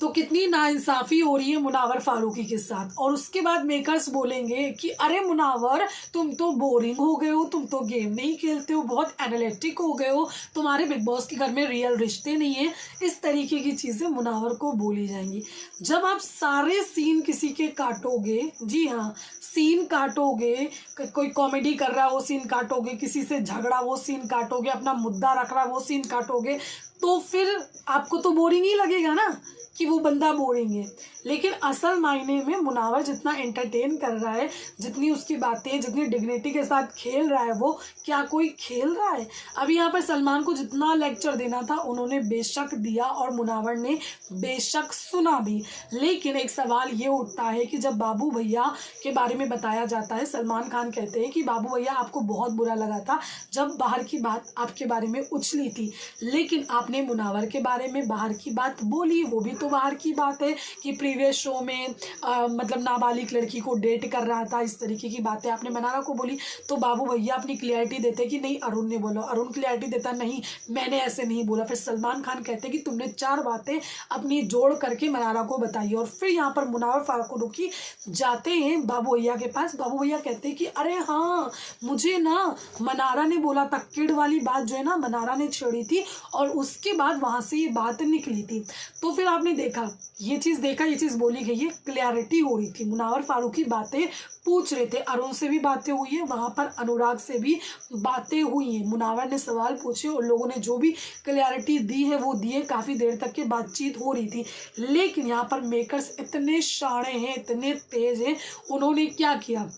तो कितनी नाइंसाफ़ी हो रही है मुनावर फारूकी के साथ। और उसके बाद मेकर्स बोलेंगे कि अरे मुनावर, तुम तो बोरिंग हो गए हो, तुम तो गेम नहीं खेलते हो, बहुत एनालिटिक हो गए हो, तुम्हारे बिग बॉस के घर में रियल रिश्ते नहीं है। इस तरीके की चीज़ें मुनावर को बोली जाएंगी। जब आप सारे सीन किसी के काटोगे, जी हाँ, सीन काटोगे, कोई कॉमेडी कर रहा है वो सीन काटोगे, किसी से झगड़ा वो सीन काटोगे, अपना मुद्दा रख रहा है वो सीन काटोगे, तो फिर आपको तो बोरिंग ही लगेगा ना कि वो बंदा बोरिंग है। लेकिन असल मायने में मुनावर जितना एंटरटेन कर रहा है, जितनी उसकी बातें, जितनी डिग्निटी के साथ खेल रहा है, वो क्या कोई खेल रहा है? अभी यहाँ पर सलमान को जितना लेक्चर देना था उन्होंने बेशक दिया और मुनावर ने बेशक सुना भी। लेकिन एक सवाल ये उठता है कि जब बाबू भैया के बारे में बताया जाता है, सलमान खान कहते हैं कि बाबू भैया आपको बहुत बुरा लगा था जब बाहर की बात आपके बारे में उछली थी, लेकिन आपने मुनावर के बारे में बाहर की बात बोली, वो भी तो बाहर की बात है कि प्रीवियस शो में मतलब नाबालिग लड़की को डेट कर रहा था, इस तरीके की बातें आपने मनारा को बोली। तो बाबू भैया अपनी क्लियरिटी देते कि नहीं अरुण ने बोला, अरुण क्लियरिटी देता नहीं मैंने ऐसे नहीं बोला। फिर सलमान खान कहते कि तुमने 4 बातें अपनी जोड़ करके मनारा को बताई। और फिर यहाँ पर मुनावर फारूकी जाते हैं बाबू भैया के पास। बाबू भैया कहते हैं कि अरे हाँ, मुझे ना मनारा ने बोला था, किड वाली बात जो है ना मनारा ने छेड़ी थी और उसके बाद वहाँ से ये बात निकली थी। तो फिर आपने देखा, ये चीज़ देखा, ये चीज़ बोली गई है, क्लैरिटी हो रही थी। मुनावर फारूकी बातें पूछ रहे थे, अरुण से भी बातें हुई है, वहाँ पर अनुराग से भी बातें हुई हैं। मुनावर ने सवाल पूछे और लोगों ने जो भी क्लैरिटी दी है वो दी है। काफ़ी देर तक की बातचीत हो रही थी। लेकिन यहाँ पर मेकर्स इतने शाणे हैं, इतने तेज हैं, उन्होंने क्या किया,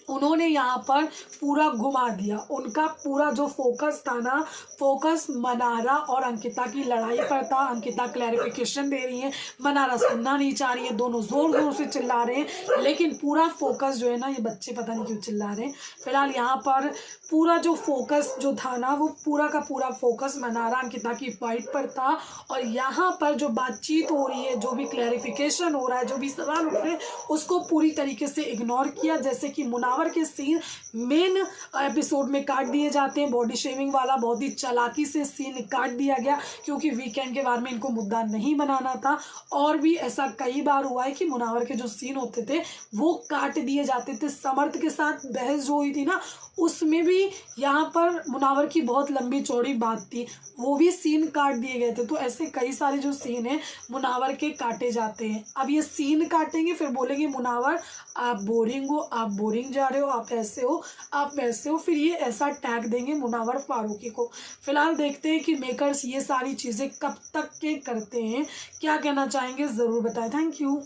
उन्होंने यहाँ पर पूरा घुमा दिया। उनका पूरा जो फोकस था ना, फोकस मनारा और अंकिता की लड़ाई पर था। अंकिता क्लैरिफिकेशन दे रही है, मनारा सुनना नहीं चाह रही है, दोनों जोर जोर से चिल्ला रहे हैं, लेकिन पूरा फोकस जो है ना, ये बच्चे पता नहीं क्यों चिल्ला रहे हैं। फिलहाल यहाँ पर पूरा जो फोकस जो था ना, वो पूरा का पूरा फोकस मनारा अंकिता की फाइट पर था। और यहाँ पर जो बातचीत हो रही है, जो भी क्लैरिफिकेशन हो रहा है, जो भी सवाल उठ रहे हैं, उसको पूरी तरीके से इग्नोर किया। जैसे कि मुनावर के सीन मेन एपिसोड में काट दिए जाते हैं, बॉडी शेमिंग वाला बहुत ही चालाकी से सीन काट दिया गया क्योंकि वीकेंड के बारे में इनको मुद्दा नहीं बनाना था। और भी ऐसा कई बार हुआ है कि मुनावर के जो सीन होते थे वो काट दिए जाते थे। समर्थ के साथ बहस जो हुई थी ना, उसमें भी यहाँ पर मुनावर की बहुत लंबी चौड़ी बात थी, वो भी सीन काट दिए गए थे। तो ऐसे कई सारे जो सीन हैं मुनावर के काटे जाते हैं। अब ये सीन काटेंगे, फिर बोलेंगे मुनावर आप बोरिंग हो, आप बोरिंग जा रहे हो, आप ऐसे हो, आप वैसे हो, फिर ये ऐसा टैग देंगे मुनावर फारूकी को। फिलहाल देखते हैं कि मेकर्स ये सारी चीज़ें कब तक के करते हैं। क्या कहना चाहेंगे ज़रूर बताएं। Thank you.